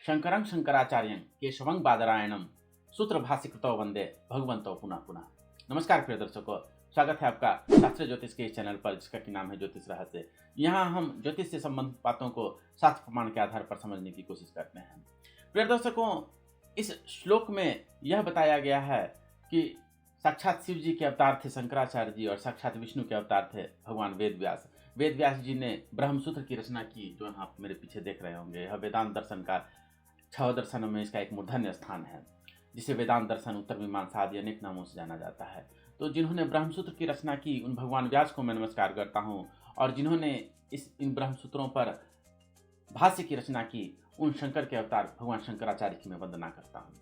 शंकरं शंकराचार्यं केशवं बादरायणं सूत्र भाष्यकृतौ वंदे भगवंतो पुनः पुनः। नमस्कार प्रिय दर्शकों, स्वागत है आपका शास्त्रीय ज्योतिष के इस चैनल पर जिसका कि नाम है ज्योतिष रहस्य। यहाँ हम ज्योतिष से संबंधित बातों को शास्त्र प्रमाण के आधार पर समझने की कोशिश करते हैं। प्रिय दर्शकों, इस श्लोक में यह बताया गया है कि साक्षात शिव जी के अवतार थे शंकराचार्य जी और साक्षात विष्णु के अवतार थे भगवान वेद व्यास। वेद व्यास जी ने ब्रह्मसूत्र की रचना की, जो आप मेरे पीछे देख रहे होंगे। यह वेदांत दर्शन का 6 दर्शनों में इसका एक मूर्धन्य स्थान है, जिसे वेदांत दर्शन, उत्तर मीमांसा आदि अनेक नामों से जाना जाता है। तो जिन्होंने ब्रह्मसूत्र की रचना की उन भगवान व्यास को मैं नमस्कार करता हूँ, और जिन्होंने इन ब्रह्मसूत्रों पर भाष्य की रचना की उन शंकर के अवतार भगवान शंकराचार्य की मैं वंदना करता हूँ।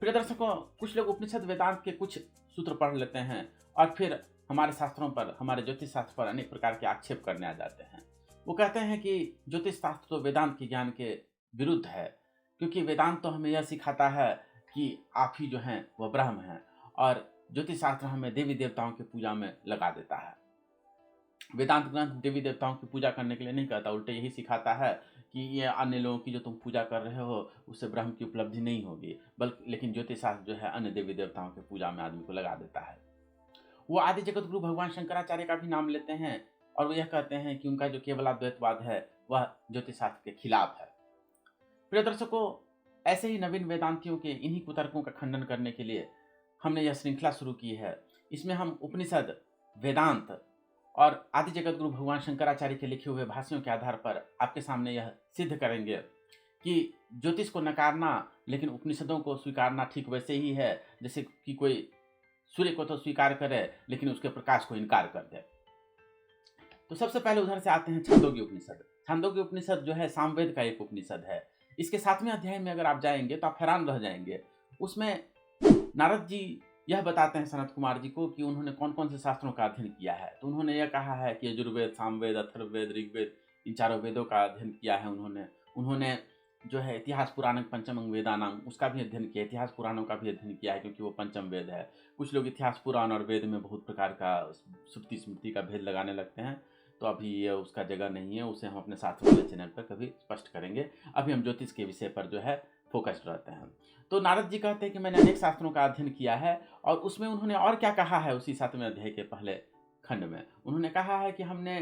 प्रिय दर्शकों, कुछ लोग उपनिषद वेदांत के कुछ सूत्र पढ़ लेते हैं और फिर हमारे शास्त्रों पर, हमारे ज्योतिष शास्त्र पर अनेक प्रकार के आक्षेप करने आ जाते हैं। वो कहते हैं कि ज्योतिष शास्त्र तो वेदांत के ज्ञान के विरुद्ध है, क्योंकि वेदांत तो हमें यह सिखाता है कि आप ही जो हैं वह ब्रह्म हैं, और ज्योतिष शास्त्र हमें देवी देवताओं की पूजा में लगा देता है। वेदांत ग्रंथ देवी देवताओं की पूजा करने के लिए नहीं कहता, उल्टे यही सिखाता है कि ये अन्य लोगों की जो तुम पूजा कर रहे हो उससे ब्रह्म की उपलब्धि नहीं होगी, बल्कि लेकिन ज्योतिष शास्त्र जो है अन्य देवी देवताओं की पूजा में आदमी को लगा देता है। वो आदि जगत गुरु भगवान शंकराचार्य का भी नाम लेते हैं और वो यह कहते हैं कि उनका जो केवलाद्वैतवाद है वह ज्योतिष शास्त्र के खिलाफ है। प्रिय दर्शकों, ऐसे ही नवीन वेदांतियों के इन्हीं कुतर्कों का खंडन करने के लिए हमने यह श्रृंखला शुरू की है। इसमें हम उपनिषद, वेदांत और आदि जगत गुरु भगवान शंकराचार्य के लिखे हुए भाष्यों के आधार पर आपके सामने यह सिद्ध करेंगे कि ज्योतिष को नकारना लेकिन उपनिषदों को स्वीकारना ठीक वैसे ही है जैसे कि कोई सूर्य को तो स्वीकार करे लेकिन उसके प्रकाश को इनकार कर दे। तो सबसे पहले उधर से आते हैं छांदोग्य उपनिषद। छांदोग्य उपनिषद जो है सामवेद का एक उपनिषद है। इसके 7वें अध्याय में अगर आप जाएंगे तो आप हैरान रह जाएंगे। उसमें नारद जी यह बताते हैं सनत कुमार जी को कि उन्होंने कौन कौन से शास्त्रों का अध्ययन किया है। तो उन्होंने यह कहा है कि यजुर्वेद, सामवेद, अथर्ववेद, ऋग्वेद, इन चारों वेदों का अध्ययन किया है। उन्होंने जो है इतिहास पुराण पंचमंग वेदानाम उसका भी अध्ययन किया, इतिहास पुराणों का भी अध्ययन किया है, क्योंकि वो पंचम वेद है। कुछ लोग इतिहास पुराण और वेद में बहुत प्रकार का श्रुति स्मृति का भेद लगाने लगते हैं, तो अभी ये उसका जगह नहीं है, उसे हम अपने साथ वाले चैनल पर कभी स्पष्ट करेंगे। अभी हम ज्योतिष के विषय पर जो है फोकस्ड रहते हैं। तो नारद जी कहते हैं कि मैंने अनेक शास्त्रों का अध्ययन किया है, और उसमें उन्होंने और क्या कहा है उसी 7वें अध्याय के पहले खंड में उन्होंने कहा है कि हमने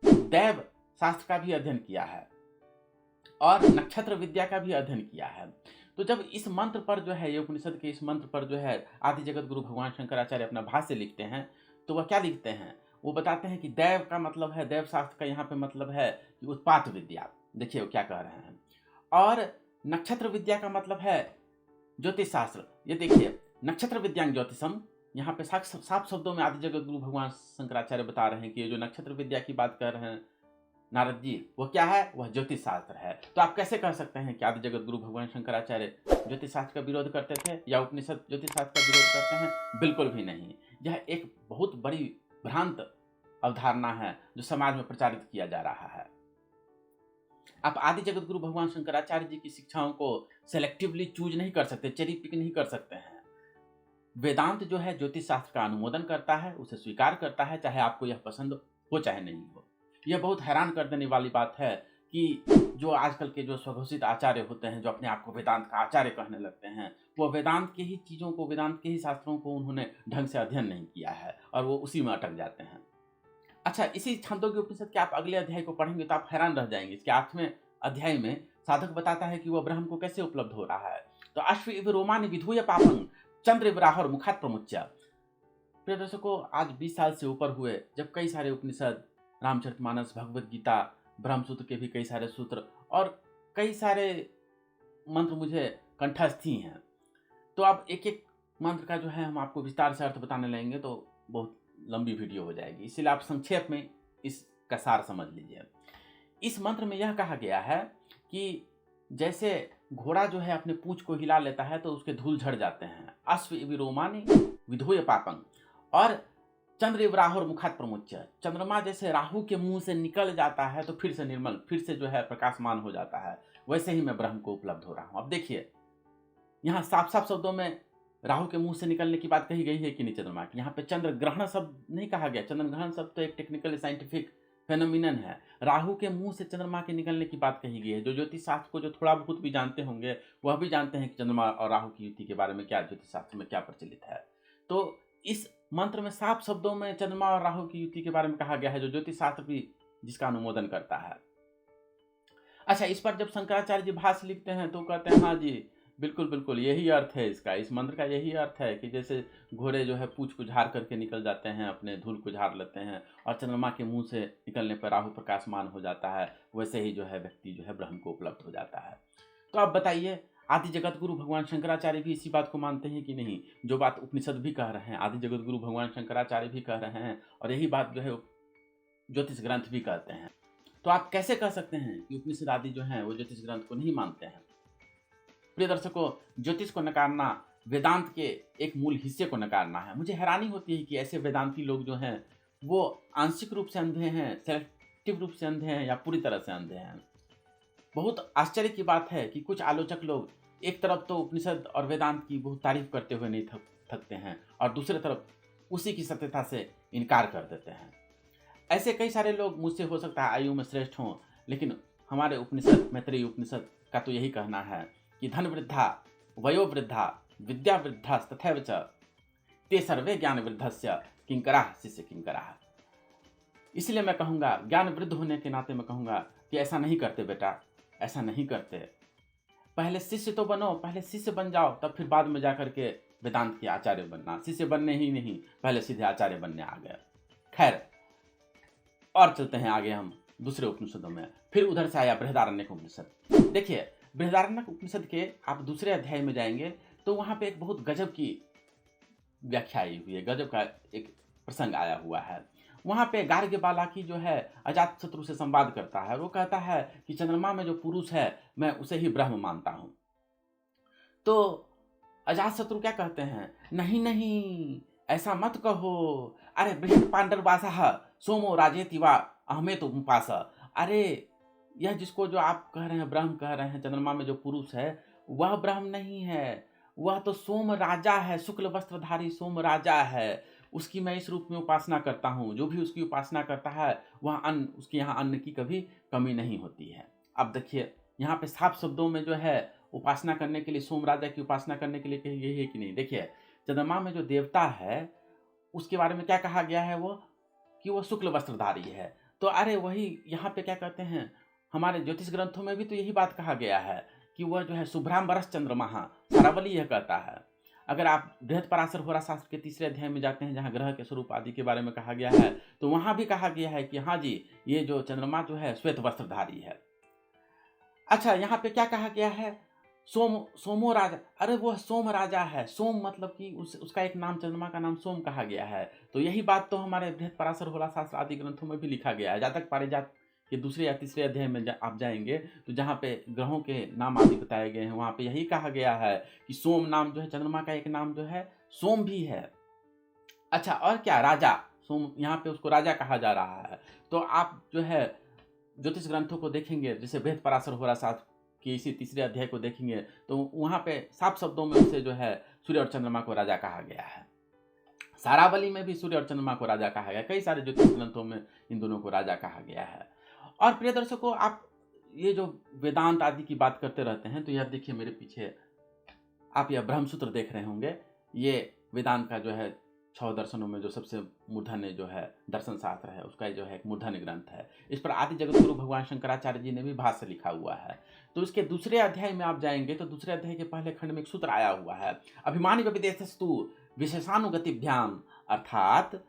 दैव शास्त्र का भी अध्ययन किया है और नक्षत्र विद्या का भी अध्ययन किया है। तो जब इस मंत्र पर जो है, ये उपनिषद के इस मंत्र पर जो है आदि जगत गुरु भगवान शंकराचार्य अपना भाष्य लिखते हैं, तो वह क्या लिखते हैं? वो बताते हैं कि दैव का मतलब है, दैव शास्त्र का यहाँ पे मतलब है कि उत्पात विद्या। देखिए वो क्या कह रहे हैं। और नक्षत्र विद्या का मतलब है ज्योतिष शास्त्र। ये देखिए, नक्षत्र विद्यांग ज्योतिषम, यहाँ पे साफ शब्दों में आदि जगत गुरु भगवान शंकराचार्य बता रहे हैं कि ये जो नक्षत्र विद्या की बात कर रहे हैं नारद जी, वो क्या है? वह ज्योतिष शास्त्र है। तो आप कैसे कह सकते हैं कि आदि जगत गुरु भगवान शंकराचार्य ज्योतिष शास्त्र का विरोध करते थे या उपनिषद ज्योतिष शास्त्र का विरोध करते हैं? बिल्कुल भी नहीं। यह एक बहुत बड़ी भ्रांत अवधारणा है जो समाज में प्रचारित किया जा रहा है। आप आदि जगत गुरु भगवान शंकराचार्य जी की शिक्षाओं को सेलेक्टिवली चूज नहीं कर सकते, चेरी पिक नहीं कर सकते हैं। वेदांत जो है ज्योतिष शास्त्र का अनुमोदन करता है, उसे स्वीकार करता है, चाहे आपको यह पसंद हो चाहे नहीं हो। यह बहुत हैरान कर देने वाली बात है कि जो आजकल के जो स्वघोषित आचार्य होते हैं, जो अपने आप को वेदांत का आचार्य कहने लगते हैं, वो वेदांत के ही चीज़ों को, वेदांत के ही शास्त्रों को उन्होंने ढंग से अध्ययन नहीं किया है और वो उसी में अटक जाते हैं। अच्छा, इसी छांदोग्य उपनिषद के आप अगले अध्याय को पढ़ेंगे तो आप हैरान रह जाएंगे। इसके 8वें अध्याय में साधक बताता है कि वह ब्रह्म को कैसे उपलब्ध हो रहा है। तो अश्व इव रोमानि विधूय पापं चंद्र विराह और मुखात प्रमुच्य। प्रिय दर्शकों, आज 20 साल से ऊपर हुए जब कई सारे उपनिषद, रामचरितमानस, भगवद गीता, ब्रह्मसूत्र के भी कई सारे सूत्र और कई सारे मंत्र मुझे कंठस्थ ही हैं। तो अब एक एक मंत्र का जो है हम आपको विस्तार से अर्थ बताने लगेंगे तो बहुत लंबी वीडियो हो जाएगी, इसीलिए आप संक्षेप में इसका सार समझ लीजिए। इस मंत्र में यह कहा गया है कि जैसे घोड़ा जो है अपने पूंछ को हिला लेता है तो उसके धूल झड़ जाते हैं। अश्व इव रोमानि विधूय पापं, और चंद्र इव राहु और मुखात प्रमुच्य, चंद्रमा जैसे राहु के मुंह से निकल जाता है तो फिर से निर्मल, फिर से जो है प्रकाशमान हो जाता है, वैसे ही मैं ब्रह्म को उपलब्ध हो रहा हूँ। अब देखिए, यहाँ साफ साफ शब्दों में राहु के मुंह से निकलने की बात कही गई है कि नहीं चंद्रमा की। यहाँ पे चंद्र ग्रहण शब्द नहीं कहा गया। चंद्र ग्रहण शब्द तो एक टेक्निकल साइंटिफिक फेनोमिनन है। राहु के मुंह से चंद्रमा के निकलने की बात कही गई है। जो ज्योतिष शास्त्र को जो थोड़ा बहुत भी जानते होंगे वह भी जानते हैं कि चंद्रमा और राहु की युति के बारे में क्या ज्योतिष शास्त्र में क्या प्रचलित है। तो इस मंत्र में साफ शब्दों में चंद्रमा और राहु की युति के बारे में कहा गया है, जो ज्योतिष शास्त्र भी जिसका अनुमोदन करता है। अच्छा, इस पर जब शंकराचार्य जी भाष्य लिखते हैं तो कहते हैं हाँ जी बिल्कुल बिल्कुल यही अर्थ है इसका, इस मंत्र का यही अर्थ है कि जैसे घोड़े जो है पूंछ को झाड़ करके निकल जाते हैं, अपने धूल को झाड़ लेते हैं और चंद्रमा के मुंह से निकलने पर राहु प्रकाशमान हो जाता है, वैसे ही जो है व्यक्ति जो है ब्रह्म को उपलब्ध हो जाता है। तो आप बताइए, आदि जगत गुरु भगवान शंकराचार्य भी इसी बात को मानते हैं कि नहीं? जो बात उपनिषद भी कह रहे हैं, आदि जगत गुरु भगवान शंकराचार्य भी कह रहे हैं और यही बात जो है ज्योतिष ग्रंथ भी कहते हैं। तो आप कैसे कह सकते हैं कि उपनिषद आदि जो हैं वो ज्योतिष ग्रंथ को नहीं मानते हैं? प्रिय दर्शकों, ज्योतिष को नकारना वेदांत के एक मूल हिस्से को नकारना है। मुझे हैरानी होती है कि ऐसे वेदांती लोग जो हैं वो आंशिक रूप से अंधे हैं, सेलेक्टिव रूप से अंधे हैं या पूरी तरह से अंधे हैं। बहुत आश्चर्य की बात है कि कुछ आलोचक लोग एक तरफ तो उपनिषद और वेदांत की बहुत तारीफ करते हुए नहीं थकते हैं और दूसरी तरफ उसी की सत्यता से इनकार कर देते हैं। ऐसे कई सारे लोग मुझसे हो सकता है आयु में श्रेष्ठ हों, लेकिन हमारे उपनिषद मैत्रेयी उपनिषद का तो यही कहना है कि धन वृद्धा वयो वृद्धा विद्या वृद्धा तथैव च ते सर्वे ज्ञान वृद्धस्य किंकराः शिष्य किंकराः। इसलिए मैं कहूँगा, ज्ञान वृद्ध होने के नाते मैं कहूँगा कि ऐसा नहीं करते बेटा, ऐसा नहीं करते। पहले शिष्य तो बनो, पहले शिष्य बन जाओ, तब फिर बाद में जाकर के वेदांत के आचार्य बनना। शिष्य बनने ही नहीं, पहले सीधे आचार्य बनने आ गए। खैर, और चलते हैं आगे हम दूसरे उपनिषदों में। फिर उधर से आया बृहदारण्यक उपनिषद। देखिए, बृहदारण्यक उपनिषद के आप दूसरे अध्याय में जाएंगे तो वहां पे एक बहुत गजब की व्याख्या आई हुई है, गजब का एक प्रसंग आया हुआ है। वहां पे गार्ग्य बालाकी जो है अजातशत्रु से संवाद करता है। वो कहता है कि चंद्रमा में जो पुरुष है मैं उसे ही ब्रह्म मानता हूं। तो अजातशत्रु क्या कहते हैं, नहीं नहीं ऐसा मत कहो, अरे बृहद पांडरवासः सोमो राजेति वा अहमेत उपास। अरे यह जिसको जो आप कह रहे हैं ब्रह्म कह रहे हैं, चंद्रमा में जो पुरुष है वह ब्रह्म नहीं है, वह तो सोम राजा है, शुक्ल वस्त्रधारी सोम राजा है। उसकी मैं इस रूप में उपासना करता हूँ। जो भी उसकी उपासना करता है वह अन्न, उसके यहाँ अन्न की कभी कमी नहीं होती है। अब देखिए, यहाँ पे साफ शब्दों में जो है उपासना करने के लिए, सोम राजा की उपासना करने के लिए कही यही है कि नहीं? देखिए, चंद्रमा में जो देवता है उसके बारे में क्या कहा गया है, वो कि वो शुक्ल वस्त्रधारी है। तो अरे वही यहाँ पे क्या कहते हैं, हमारे ज्योतिष ग्रंथों में भी तो यही बात कहा गया है कि वह जो है शुभ्रांबरस चंद्रमा, सारावली यह कहता है। अगर आप बृहद पराशर होरा शास्त्र के तीसरे अध्याय में जाते हैं जहाँ ग्रह के स्वरूप आदि के बारे में कहा गया है, तो वहां भी कहा गया है कि हाँ जी ये जो चंद्रमा जो है श्वेत वस्त्रधारी है। अच्छा, यहाँ पे क्या कहा गया है, सोमो राजा। अरे वह सोम राजा है, सोम मतलब कि उसका एक नाम, चंद्रमा का नाम सोम कहा गया है। तो यही बात तो हमारे बृहद पराशर होरा शास्त्र आदि ग्रंथों में भी लिखा गया है। जातक पारिजात के दूसरे या तीसरे अध्याय में आप जाएंगे तो जहाँ पे ग्रहों के नाम आदि बताए गए हैं वहाँ पे यही कहा गया है कि सोम नाम जो है, चंद्रमा का एक नाम जो है सोम भी है। अच्छा, और क्या, राजा सोम, यहाँ पे उसको राजा कहा जा रहा है। तो आप जो है ज्योतिष ग्रंथों को देखेंगे, जैसे बृहद पराशर होरा शास्त्र कि इसी तीसरे अध्याय को देखेंगे तो वहाँ पे साफ शब्दों में उसे जो है सूर्य और चंद्रमा को राजा कहा गया है। सारावली में भी सूर्य और चंद्रमा को राजा कहा गया, कई सारे ज्योतिष ग्रंथों में इन दोनों को राजा कहा गया है। और प्रिय दर्शकों, आप ये जो वेदांत आदि की बात करते रहते हैं तो यह देखिए मेरे पीछे आप यह ब्रह्मसूत्र देख रहे होंगे। ये वेदांत का जो है 6 दर्शनों में जो सबसे मूर्धन्य जो है दर्शन शास्त्र है, उसका जो है एक मूर्धन्य ग्रंथ है। इस पर आदि जगत गुरु भगवान शंकराचार्य जी ने भी भाष्य लिखा हुआ है। तो इसके दूसरे अध्याय में आप जाएंगे तो दूसरे अध्याय के पहले खंड में एक सूत्र आया हुआ है, अभिमानी विदेशस्तु विशेषानुगतिभ्याम। अर्थात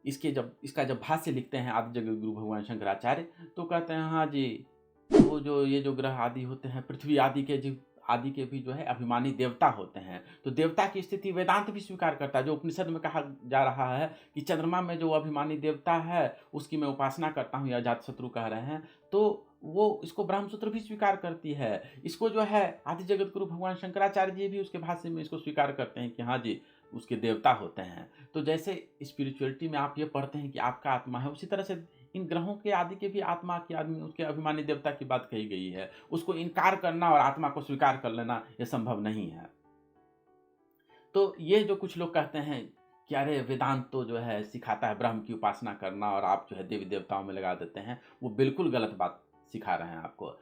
इसका जब भाष्य लिखते हैं आदि जगत गुरु भगवान शंकराचार्य तो कहते हैं हाँ जी, वो जो ये जो ग्रह आदि होते हैं, पृथ्वी आदि के भी जो है अभिमानी देवता होते हैं। तो देवता की स्थिति वेदांत भी स्वीकार करता है। जो उपनिषद में कहा जा रहा है कि चंद्रमा में जो अभिमानी देवता है उसकी मैं उपासना करता हूँ, या अजातशत्रु कह रहे हैं, तो वो इसको ब्रह्मसूत्र भी स्वीकार करती है। इसको जो है आदि जगत गुरु भगवान शंकराचार्य जी भी उसके भाष्य में इसको स्वीकार करते हैं कि हाँ जी उसके देवता होते हैं। तो जैसे स्पिरिचुअलिटी में आप ये पढ़ते हैं कि आपका आत्मा है, उसी तरह से इन ग्रहों के आदि के भी आत्मा की आदमी, उसके अभिमानी देवता की बात कही गई है। उसको इनकार करना और आत्मा को स्वीकार कर लेना यह संभव नहीं है। तो ये जो कुछ लोग कहते हैं कि अरे वेदांत तो जो है सिखाता है ब्रह्म की उपासना करना और आप जो है देवी देवताओं में लगा देते हैं, वो बिल्कुल गलत बात सिखा रहे हैं आपको।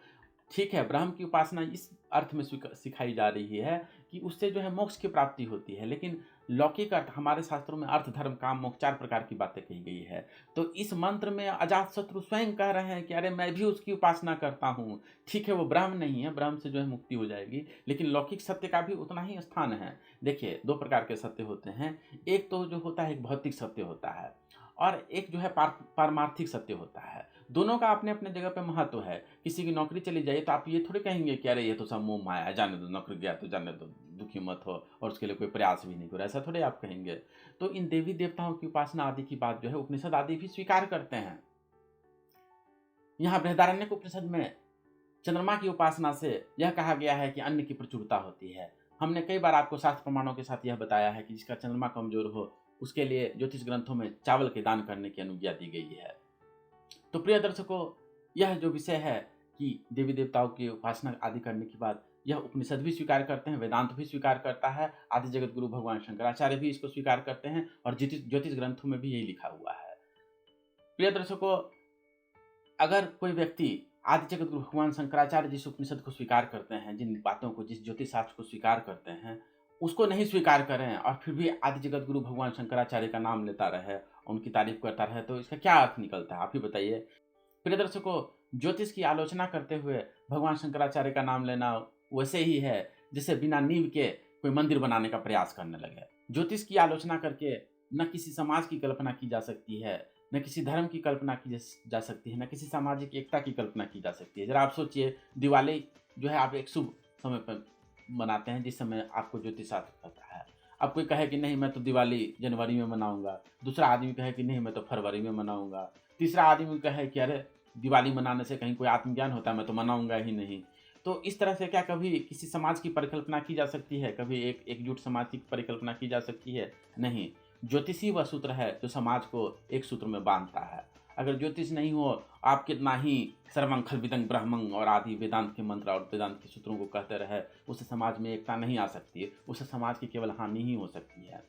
ठीक है, ब्रह्म की उपासना इस अर्थ में सिखाई जा रही है कि उससे जो है मोक्ष की प्राप्ति होती है, लेकिन लौकिक अर्थ हमारे शास्त्रों में अर्थ, धर्म, काम, मोक्ष 4 प्रकार की बातें कही गई है। तो इस मंत्र में अजातशत्रु स्वयं कह रहे हैं कि अरे मैं भी उसकी उपासना करता हूँ। ठीक है, वो ब्रह्म नहीं है, ब्रह्म से जो है मुक्ति हो जाएगी, लेकिन लौकिक सत्य का भी उतना ही स्थान है। देखिए, 2 प्रकार के सत्य होते हैं। एक तो जो होता है एक भौतिक सत्य होता है, और एक जो है पारमार्थिक सत्य होता है। दोनों का अपने अपने जगह पे महत्व है। किसी की नौकरी चली जाए तो आप ये थोड़ी कहेंगे कि अरे ये तो सब मोह माया है, जाने दो, नौकरी गया तो जाने दो, दुखी मत हो, और उसके लिए कोई प्रयास भी नहीं करो, ऐसा थोड़े आप कहेंगे। तो इन देवी देवताओं की उपासना आदि की बात जो है उपनिषद आदि भी स्वीकार करते हैं। यहाँ बृहदारण्यक उपनिषद में चंद्रमा की उपासना से यह कहा गया है कि अन्न की प्रचुरता होती है। हमने कई बार आपको शास्त्र प्रमाणों के साथ यह बताया है कि जिसका चंद्रमा कमजोर हो उसके लिए ज्योतिष ग्रंथों में चावल के दान करने की अनुज्ञा दी गई है। तो प्रिय दर्शकों, यह जो विषय है कि देवी देवताओं की उपासना आदि करने के बाद यह उपनिषद भी स्वीकार करते हैं, वेदांत भी स्वीकार करता है, आदि जगत गुरु भगवान शंकराचार्य भी इसको स्वीकार करते हैं, और ज्योतिष ग्रंथों में भी यही लिखा हुआ है। प्रिय दर्शकों, अगर कोई व्यक्ति आदि जगत गुरु भगवान शंकराचार्य जिस उपनिषद को स्वीकार करते हैं, जिन बातों को, जिस ज्योतिष शास्त्र को स्वीकार करते हैं, उसको नहीं स्वीकार करें और फिर भी आदि जगत गुरु भगवान शंकराचार्य का नाम लेता रहे, उनकी तारीफ करता रहे, तो इसका क्या अर्थ निकलता है, आप ही बताइए। प्रिय दर्शकों, ज्योतिष की आलोचना करते हुए भगवान शंकराचार्य का नाम लेना वैसे ही है जैसे बिना नींव के कोई मंदिर बनाने का प्रयास करने लगे। ज्योतिष की आलोचना करके न किसी समाज की कल्पना की जा सकती है, न किसी धर्म की कल्पना की जा सकती है, न किसी सामाजिक एकता की कल्पना की जा सकती है। जरा आप सोचिए, दिवाली जो है आप एक शुभ समय पर मनाते हैं, जिस समय आपको ज्योतिष शास्त्र कहता है। अब कोई कहे कि नहीं मैं तो दिवाली जनवरी में मनाऊंगा, दूसरा आदमी कहे कि नहीं मैं तो फरवरी में मनाऊंगा, तीसरा आदमी कहे कि अरे दिवाली मनाने से कहीं कोई आत्मज्ञान होता है, मैं तो मनाऊंगा ही नहीं। तो इस तरह से क्या कभी किसी समाज की परिकल्पना की जा सकती है? कभी एक एकजुट समाज की परिकल्पना की जा सकती है? नहीं। ज्योतिषी वह सूत्र है जो समाज को एक सूत्र में बांधता है। अगर ज्योतिष नहीं हो, आप कितना ही सर्वं खल्विदं ब्रह्मं और आदि वेदांत के मंत्र और वेदांत के सूत्रों को कहते रहे, उससे समाज में एकता नहीं आ सकती है, उससे समाज की केवल हानि ही हो सकती है।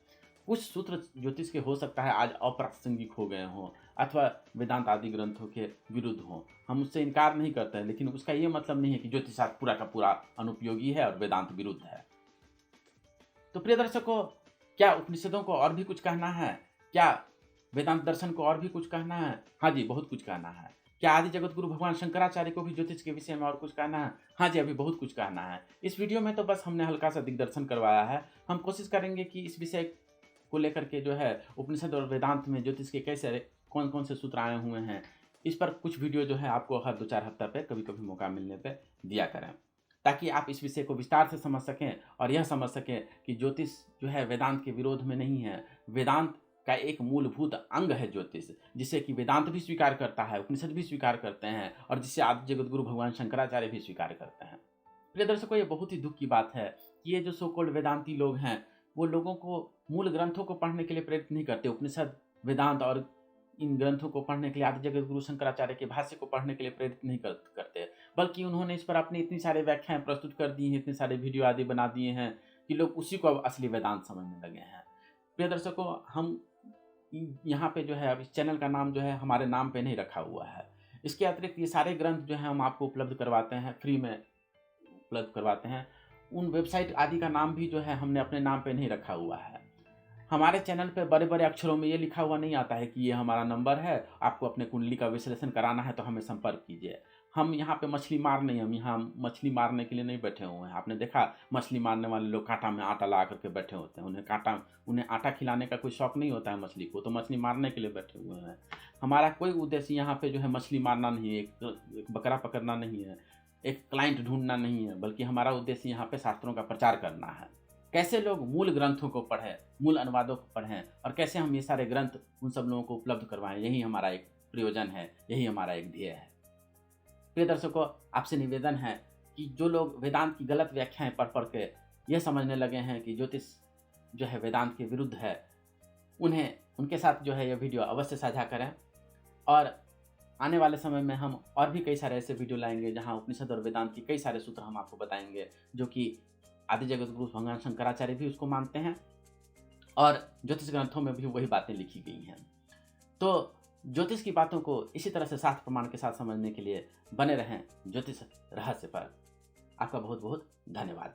कुछ सूत्र ज्योतिष के हो सकता है आज अप्रासंगिक हो गए हों अथवा वेदांत आदि ग्रंथों के विरुद्ध हों, हम उससे इनकार नहीं करते हैं, लेकिन उसका ये मतलब नहीं है कि ज्योतिष शास्त्र पूरा का पूरा अनुपयोगी है और वेदांत विरुद्ध है। तो प्रिय दर्शकों, क्या उपनिषदों को और भी कुछ कहना है? क्या वेदांत दर्शन को और भी कुछ कहना है? हाँ जी, बहुत कुछ कहना है। क्या आदि जगत गुरु भगवान शंकराचार्य को भी ज्योतिष के विषय में और कुछ कहना है? हाँ जी, अभी बहुत कुछ कहना है। इस वीडियो में तो बस हमने हल्का सा दिग्दर्शन करवाया है। हम कोशिश करेंगे कि इस विषय को लेकर के जो है उपनिषद और वेदांत में ज्योतिष के कैसे कौन कौन से सूत्र आए हुए हैं, इस पर कुछ वीडियो जो है आपको हर 2-4 हफ्ता पे कभी कभी मौका मिलने पे दिया करें, ताकि आप इस विषय को विस्तार से समझ सकें और यह समझ सकें कि ज्योतिष जो है वेदांत के विरोध में नहीं है। वेदांत का एक मूलभूत अंग है ज्योतिष, जिसे कि वेदांत भी स्वीकार करता है, उपनिषद भी स्वीकार करते हैं, और जिसे आदि जगत गुरु भगवान शंकराचार्य भी स्वीकार करते हैं। प्रिय दर्शकों, ये बहुत ही दुख की बात है कि ये जो सो कॉल्ड वेदांती लोग हैं, वो लोगों को मूल ग्रंथों को पढ़ने के लिए प्रेरित नहीं करते। उपनिषद, वेदांत और इन ग्रंथों को पढ़ने के लिए, आदि जगत गुरु शंकराचार्य के भाष्य को पढ़ने के लिए प्रेरित नहीं करते, बल्कि उन्होंने इस पर अपनी इतनी सारे व्याख्याएं प्रस्तुत कर दी हैं, इतने सारे वीडियो आदि बना दिए हैं कि लोग उसी को अब असली वेदांत समझने लगे हैं। प्रिय दर्शकों, हम यहाँ पे जो है अब इस चैनल का नाम जो है हमारे नाम पे नहीं रखा हुआ है। इसके अतिरिक्त ये सारे ग्रंथ जो है हम आपको उपलब्ध करवाते हैं, फ्री में उपलब्ध करवाते हैं। उन वेबसाइट आदि का नाम भी जो है हमने अपने नाम पे नहीं रखा हुआ है। हमारे चैनल पे बड़े बड़े अक्षरों में ये लिखा हुआ नहीं आता है कि ये हमारा नंबर है, आपको अपने कुंडली का विश्लेषण कराना है तो हमें संपर्क कीजिए। हम यहाँ पे मछली मार नहीं, हम यहाँ मछली मारने के लिए नहीं बैठे हुए हैं। आपने देखा मछली मारने वाले लोग कांटा में आटा ला करके बैठे होते हैं, उन्हें आटा खिलाने का कोई शौक नहीं होता है मछली को, तो मछली मारने के लिए बैठे हुए हैं। हमारा कोई उद्देश्य यहाँ पे जो है मछली मारना नहीं है, एक बकरा पकड़ना नहीं है, एक क्लाइंट ढूंढना नहीं है, बल्कि हमारा उद्देश्य यहाँ पे शास्त्रों का प्रचार करना है। कैसे लोग मूल ग्रंथों को पढ़ें, मूल अनुवादों को पढ़ें, और कैसे हम ये सारे ग्रंथ उन सब लोगों को उपलब्ध करवाएं, यही हमारा एक प्रयोजन है, यही हमारा एक ध्येय है। प्रिय दर्शकों, आपसे निवेदन है कि जो लोग वेदांत की गलत व्याख्याएं पढ़ के यह समझने लगे हैं कि ज्योतिष जो है वेदांत के विरुद्ध है, उनके साथ जो है यह वीडियो अवश्य साझा करें। और आने वाले समय में हम और भी कई सारे ऐसे वीडियो लाएंगे जहां उपनिषद और वेदांत की कई सारे सूत्र हम आपको बताएंगे, जो कि आदि जगत गुरु भगवान शंकराचार्य भी उसको मानते हैं, और ज्योतिष ग्रंथों में भी वही बातें लिखी गई हैं। तो ज्योतिष की बातों को इसी तरह से शास्त्र प्रमाण के साथ समझने के लिए बने रहें ज्योतिष रहस्य पर। आपका बहुत बहुत धन्यवाद।